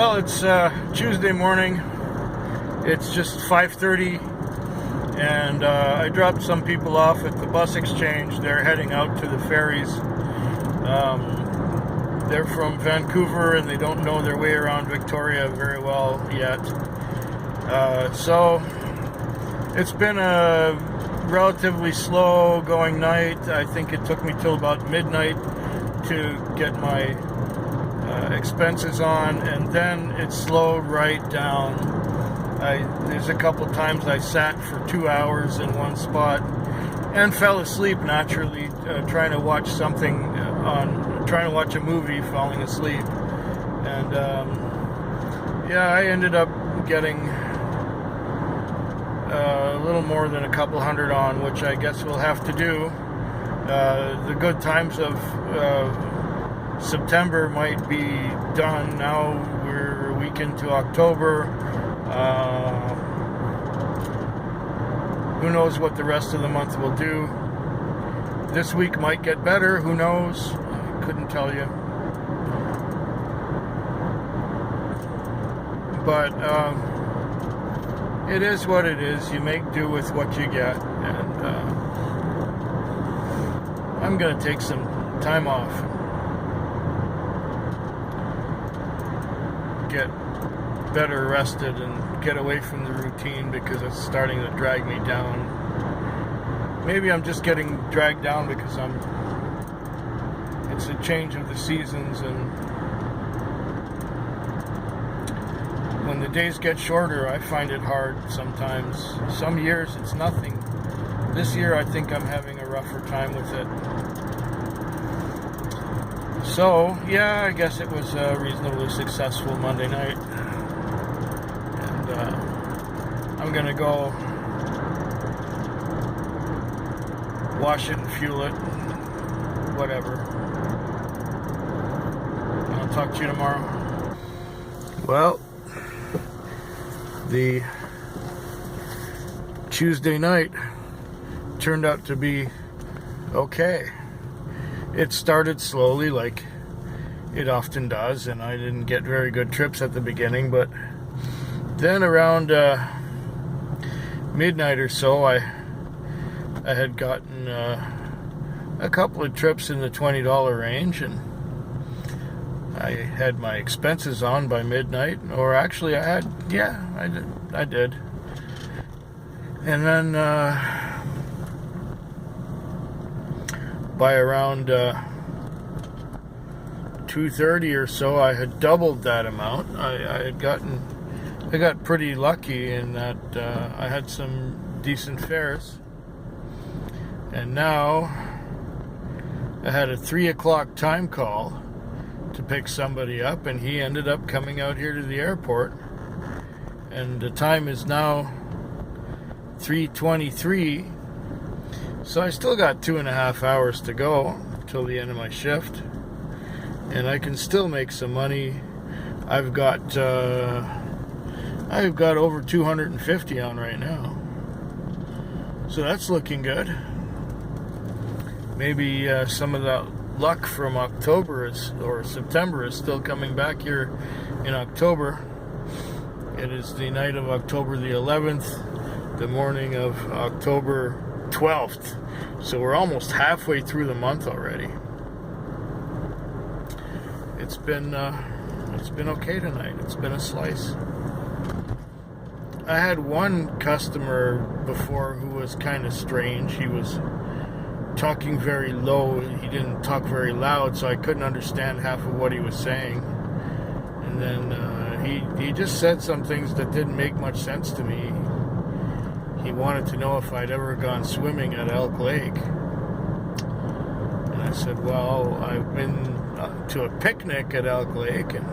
Well, it's Tuesday morning. It's just 5:30, and I dropped some people off at the bus exchange. They're heading out to the ferries. They're from Vancouver, and they don't know their way around Victoria very well yet. So it's been a relatively slow going night. I think it took me till about midnight to get my expenses on, and then it slowed right down. There's a couple times I sat for 2 hours in one spot and fell asleep naturally, trying to watch a movie, falling asleep. And I ended up getting a little more than a couple hundred on, which I guess we'll have to do. The good times of September might be done. Now we're a week into October. Who knows what the rest of the month will do. This week might get better. Who knows? Couldn't tell you. But it is what it is. You make do with what you get. And I'm going to take some time off. Get better rested and get away from the routine, because it's starting to drag me down. Maybe I'm just getting dragged down because it's a change of the seasons, and when the days get shorter, I find it hard sometimes. Some years it's nothing. This year I think I'm having a rougher time with it. So, yeah, I guess it was a reasonably successful Monday night. And I'm going to go wash it and fuel it, whatever. I'll talk to you tomorrow. Well, the Tuesday night turned out to be okay. It started slowly, like it often does, and I didn't get very good trips at the beginning, but then around midnight or so, I had gotten a couple of trips in the $20 range, and I had my expenses on by midnight, or actually I did. And then by around 2:30 or so, I had doubled that amount. I got pretty lucky in that I had some decent fares. And now I had a 3 o'clock time call to pick somebody up, and he ended up coming out here to the airport. And the time is now 3:23. So I still got 2.5 hours to go till the end of my shift, and I can still make some money. I've got over 250 on right now, so that's looking good. Maybe some of that luck from October or September is still coming back here in October. It is the night of October the 11th, the morning of October 12th. So we're almost halfway through the month already. It's been okay tonight. It's been a slice. I had one customer before who was kind of strange. He was talking very low. He didn't talk very loud, so I couldn't understand half of what he was saying. And then he just said some things that didn't make much sense to me. He wanted to know if I'd ever gone swimming at Elk Lake. And I said, well, I've been to a picnic at Elk Lake, and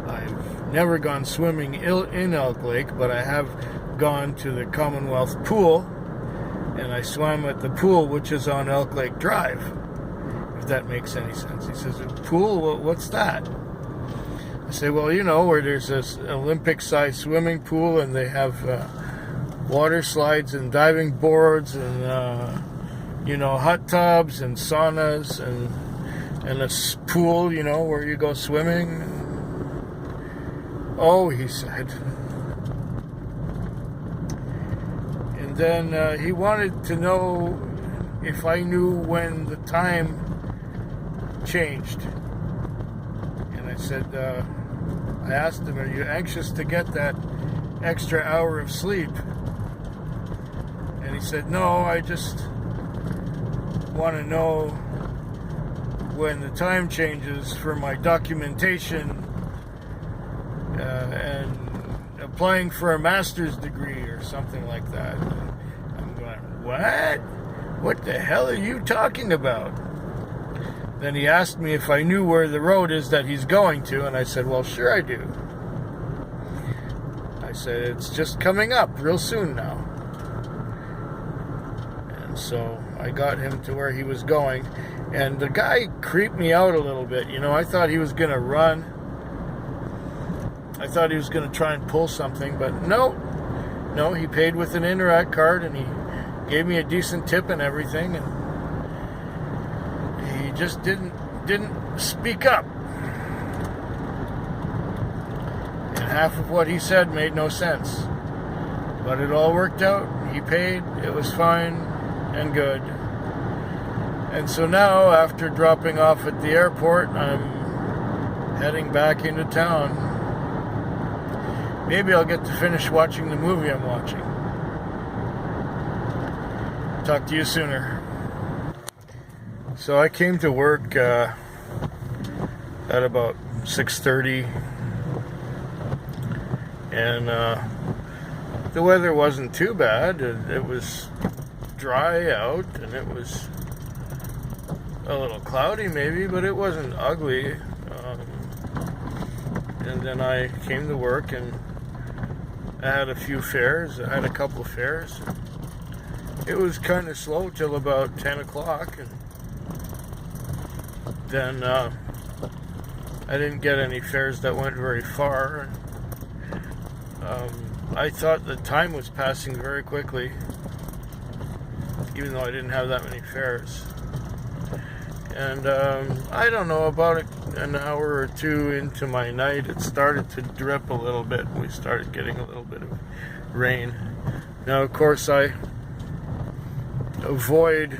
I've never gone swimming in Elk Lake, but I have gone to the Commonwealth Pool, and I swam at the pool, which is on Elk Lake Drive, if that makes any sense. He says, a pool? What's that? I say, well, you know, where there's this Olympic-sized swimming pool, and they have water slides and diving boards and hot tubs and saunas and a pool, where you go swimming. "Oh," he said. And then he wanted to know if I knew when the time changed. And I said, I asked him, "Are you anxious to get that extra hour of sleep?" And he said, "No, I just want to know when the time changes for my documentation and applying for a master's degree or something like that." And I'm going, "What? What the hell are you talking about?" Then he asked me if I knew where the road is that he's going to, and I said, "Well, sure I do." I said, "It's just coming up real soon now." And so I got him to where he was going, and the guy creeped me out a little bit. You know, I thought he was going to run. I thought he was going to try and pull something, but no, he paid with an Interac card, and he gave me a decent tip and everything, and he just didn't speak up. And half of what he said made no sense. But it all worked out. He paid. It was fine and good. And so now, after dropping off at the airport, I'm heading back into town. Maybe I'll get to finish watching the movie I'm watching. Talk to you sooner. So I came to work at about 6:30, and the weather wasn't too bad. It was dry out, and it was a little cloudy maybe, but it wasn't ugly. And then I came to work, and I had a few fares. I had a couple of fares. It was kind of slow till about 10 o'clock, and then I didn't get any fares that went very far. I thought the time was passing very quickly, even though I didn't have that many fares. And I don't know, about an hour or two into my night, it started to drip a little bit. We started getting a little bit of rain. Now, of course, I avoid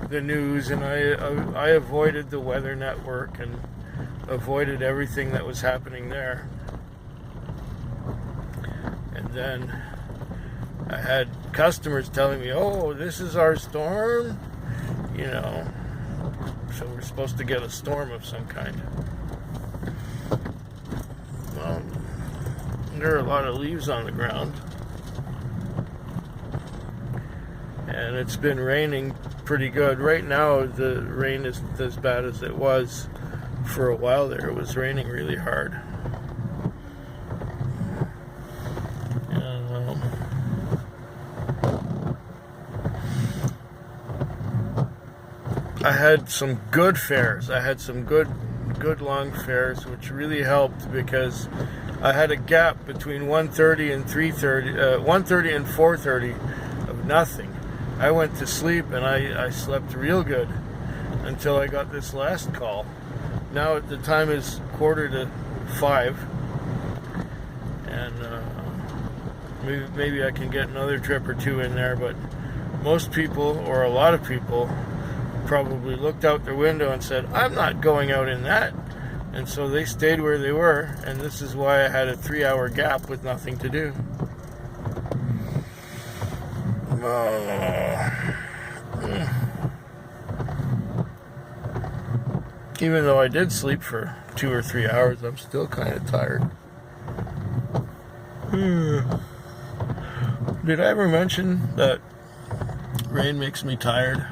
the news, and I avoided the Weather Network and avoided everything that was happening there. And then I had customers telling me, "Oh, this is our storm," you know. So we're supposed to get a storm of some kind. Well, there are a lot of leaves on the ground, and it's been raining pretty good. Right now, the rain isn't as bad as it was for a while there. It was raining really hard. I had some good fares. I had some good long fares, which really helped because I had a gap between 1:30 and 3:30, 1:30 and 4:30 of nothing. I went to sleep, and I slept real good until I got this last call. Now the time is 4:45, and maybe I can get another trip or two in there, but most people, or a lot of people, probably looked out their window and said, "I'm not going out in that," and so they stayed where they were. And this is why I had a 3-hour gap with nothing to do. Even though I did sleep for 2 or 3 hours, I'm still kind of tired. Did I ever mention that rain makes me tired?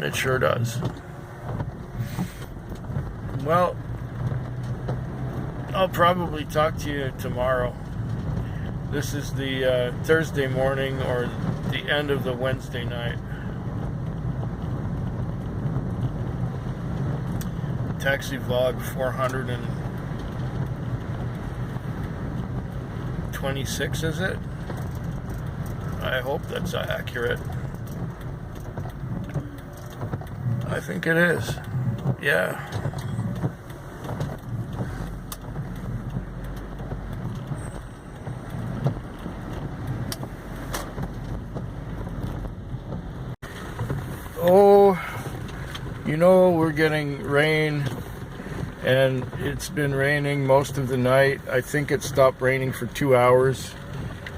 It sure does. Well, I'll probably talk to you tomorrow. This is the Thursday morning, or the end of the Wednesday night. Taxi Vlog 426, is it? I hope that's accurate. I think it is. Yeah. You know, we're getting rain, and it's been raining most of the night. I think it stopped raining for 2 hours,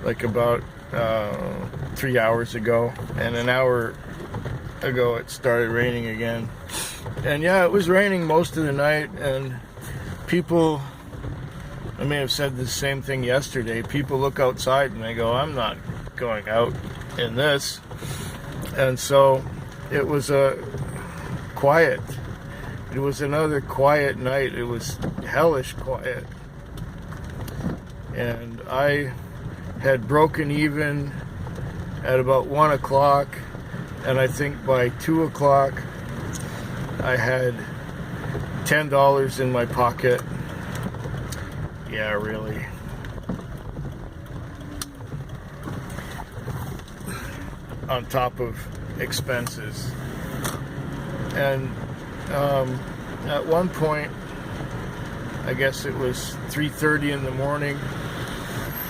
like about 3 hours ago, and an hour ago it started raining again. And yeah, it was raining most of the night, and people, I may have said the same thing yesterday, people look outside and they go, I'm not going out in this. And so it was quiet. It was another quiet night. It was hellish quiet. And I had broken even at about 1 o'clock, and I think by 2 o'clock I had $10 in my pocket. Yeah, really. On top of expenses. And at one point, I guess it was 3:30 in the morning,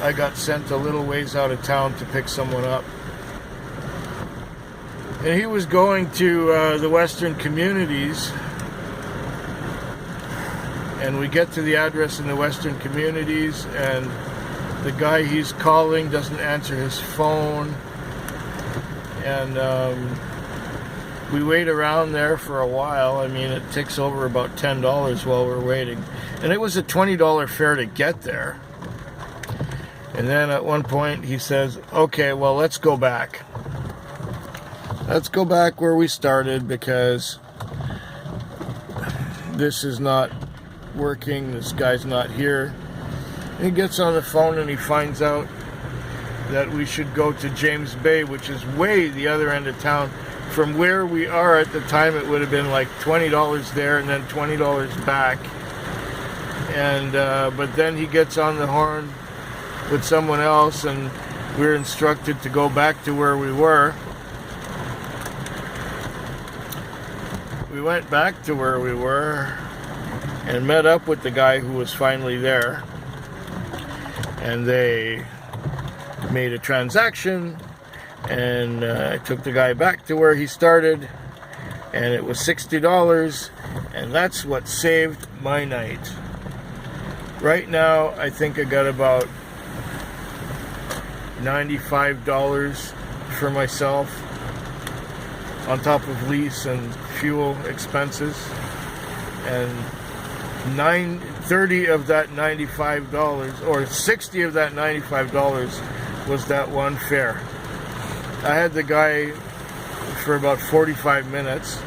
I got sent a little ways out of town to pick someone up. And he was going to the Western Communities. And we get to the address in the Western Communities, and the guy he's calling doesn't answer his phone. And we wait around there for a while. I mean, it takes over about $10 while we're waiting. And it was a $20 fare to get there. And then at one point he says, okay, well, let's go back. Let's go back where we started, because this is not working. This guy's not here. And he gets on the phone and he finds out that we should go to James Bay, which is way the other end of town. From where we are at the time, it would have been like $20 there and then $20 back. And but then he gets on the horn with someone else, and we're instructed to go back to where we were. We went back to where we were and met up with the guy who was finally there. And they made a transaction, and I took the guy back to where he started, and it was $60, and that's what saved my night. Right now, I think I got about $95 for myself, on top of lease and fuel expenses, and 30 of that $95, or 60 of that $95 was that one fare. I had the guy for about 45 minutes,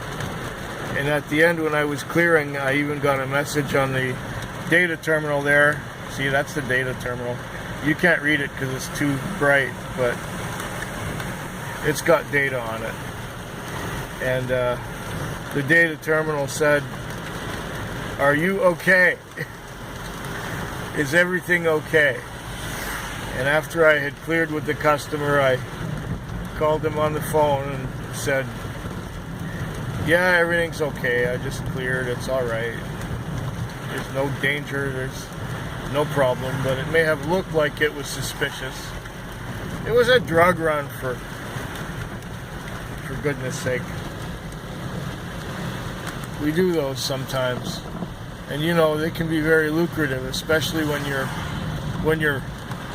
and at the end when I was clearing, I even got a message on the data terminal there. See, that's the data terminal. You can't read it because it's too bright, but it's got data on it. And the data terminal said, are you okay? Is everything okay? And after I had cleared with the customer, I called him on the phone and said, yeah, everything's okay. I just cleared. It's all right. There's no danger. There's no problem. But it may have looked like it was suspicious. It was a drug run, for goodness sake. We do those sometimes. And you know, they can be very lucrative, especially when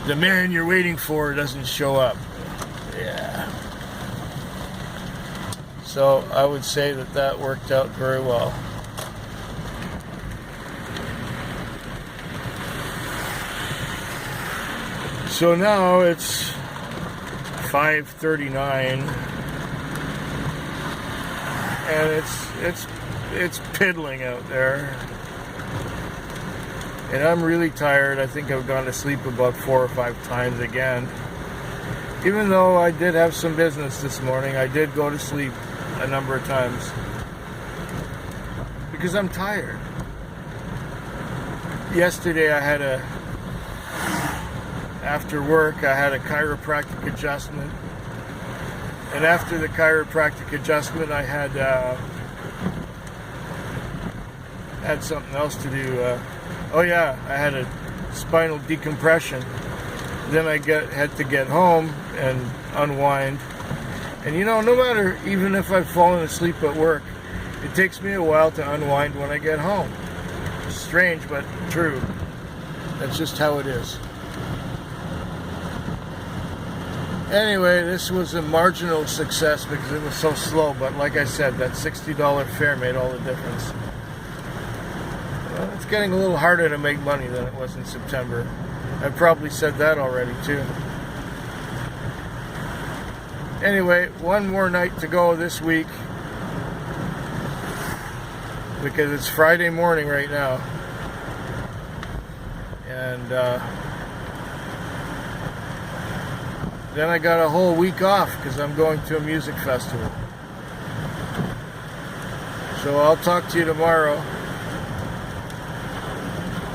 the man you're waiting for doesn't show up. Yeah. So I would say that worked out very well. So now it's 5:39, and it's piddling out there. And I'm really tired. I think I've gone to sleep about 4 or 5 times again. Even though I did have some business this morning, I did go to sleep a number of times. Because I'm tired. Yesterday after work, I had a chiropractic adjustment. And after the chiropractic adjustment, I had something else to do. I had a spinal decompression. Then I had to get home and unwind. And you know, no matter, even if I've fallen asleep at work, It takes me a while to unwind when I get home. Strange, but true. That's just how it is. Anyway, this was a marginal success because it was so slow, but like I said, that $60 fare made all the difference. Well, it's getting a little harder to make money than it was in September. I probably said that already too. Anyway, one more night to go this week because it's Friday morning right now. And then I got a whole week off because I'm going to a music festival. So I'll talk to you tomorrow.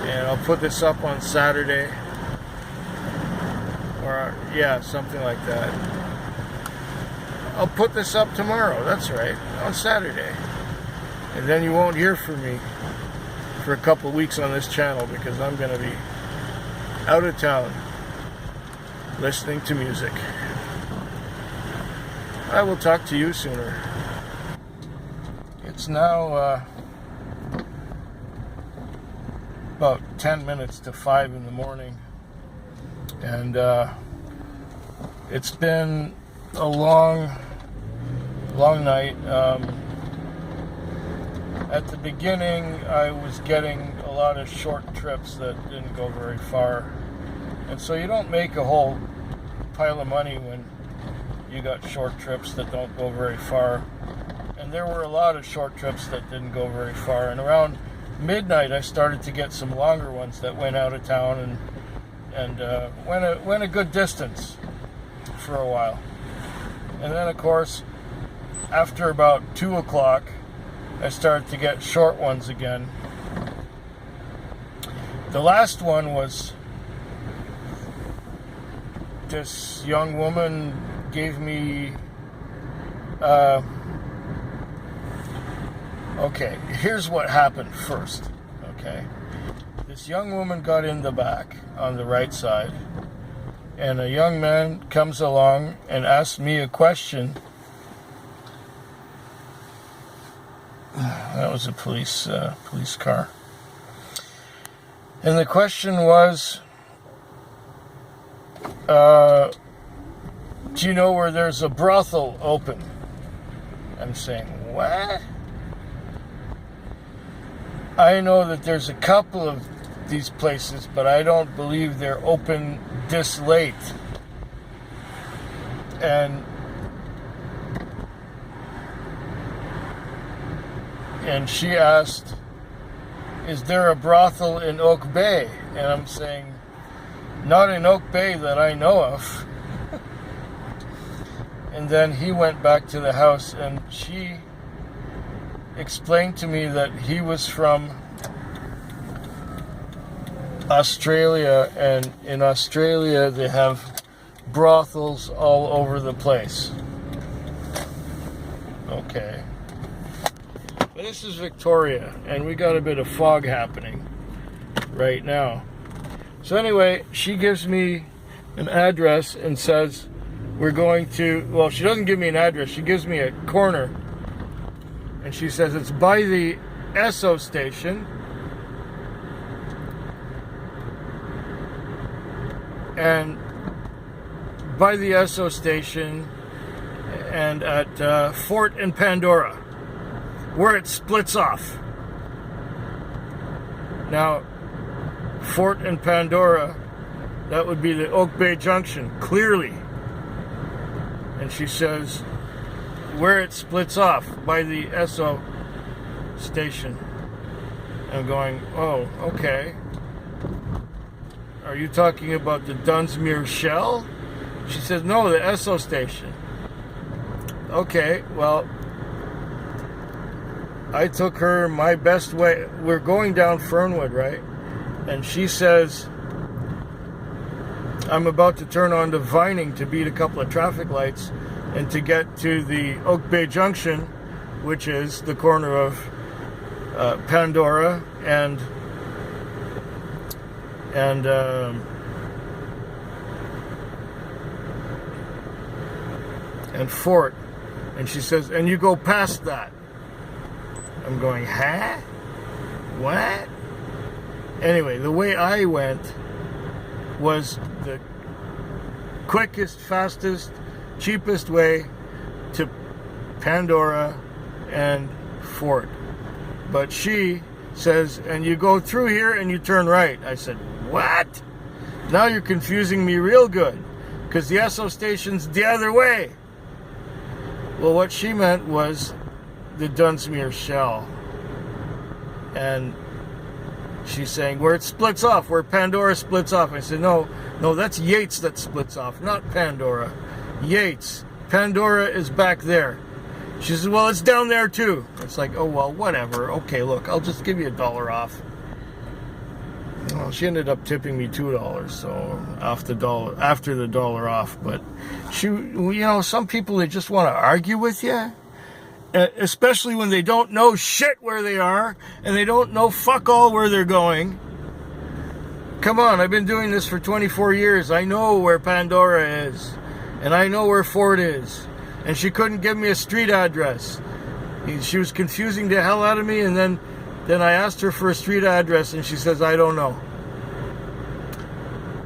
And I'll put this up on Saturday. Or, yeah, something like that. I'll put this up tomorrow, that's right, on Saturday. And then you won't hear from me for a couple weeks on this channel because I'm going to be out of town listening to music. I will talk to you sooner. It's now about 10 minutes to 5 in the morning, and it's been a long night. At the beginning, I was getting a lot of short trips that didn't go very far. And so you don't make a whole pile of money when you got short trips that don't go very far. And there were a lot of short trips that didn't go very far. And around midnight, I started to get some longer ones that went out of town and went a good distance for a while. And then, of course, after about 2 o'clock, I started to get short ones again. The last one was this young woman gave me okay, here's what happened first. Okay, this young woman got in the back on the right side, and a young man comes along and asks me a question. That was a police car. And the question was, do you know where there's a brothel open? I'm saying, what? I know that there's a couple of these places, but I don't believe they're open this late. And she asked, is there a brothel in Oak Bay? And I'm saying, not in Oak Bay that I know of. And then he went back to the house, and she explained to me that he was from Australia, and in Australia they have brothels all over the place. Okay. But this is Victoria, and we got a bit of fog happening right now. So anyway, she gives me an address and says we're going to, well, she doesn't give me an address, she gives me a corner, and she says it's by the Esso station, and by the Esso station and at Fort and Pandora, where it splits off. Now, Fort and Pandora, that would be the Oak Bay Junction, clearly. And she says, where it splits off, by the Esso station. I'm going, oh, okay. Are you talking about the Dunsmuir Shell? She says, no, the Esso station. Okay, well, I took her my best way. We're going down Fernwood, right? And she says, I'm about to turn on to Vining to beat a couple of traffic lights and to get to the Oak Bay Junction, which is the corner of Pandora and Fort. And she says, and you go past that. I'm going, huh? What? Anyway, the way I went was the quickest, fastest, cheapest way to Pandora and Fort. But she says, and you go through here and you turn right. I said, what? Now you're confusing me real good, because the Esso station's the other way. Well, what she meant was the Dunsmuir Shell. And she's saying, where it splits off, where Pandora splits off. I said, no, that's Yates that splits off, not Pandora. Yates. Pandora is back there. She says, well, it's down there too. It's like, oh, well, whatever. Okay, look, I'll just give you $1 off. Well, she ended up tipping me $2, so after the dollar off. But some people, they just want to argue with you, especially when they don't know shit where they are and they don't know fuck all where they're going. Come on, I've been doing this for 24 years. I know where Pandora is, and I know where Fort is. And she couldn't give me a street address. She was confusing the hell out of me, and then I asked her for a street address, and she says, I don't know.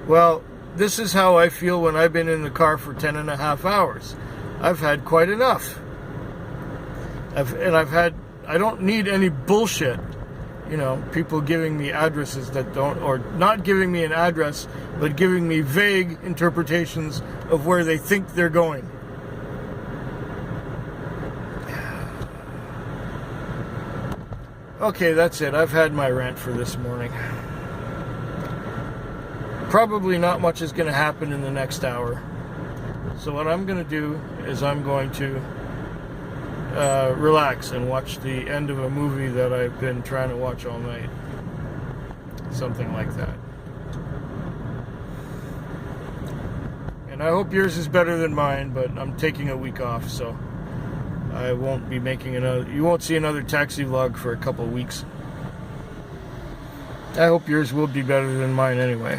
Well, this is how I feel when I've been in the car for 10.5 hours. I've had quite enough. I don't need any bullshit. People giving me addresses that don't, or not giving me an address, but giving me vague interpretations of where they think they're going. Okay, that's it. I've had my rant for this morning. Probably not much is going to happen in the next hour. So what I'm going to do is I'm going to relax and watch the end of a movie that I've been trying to watch all night. Something like that. And I hope yours is better than mine, but I'm taking a week off, so I won't be making you won't see another taxi vlog for a couple of weeks. I hope yours will be better than mine anyway.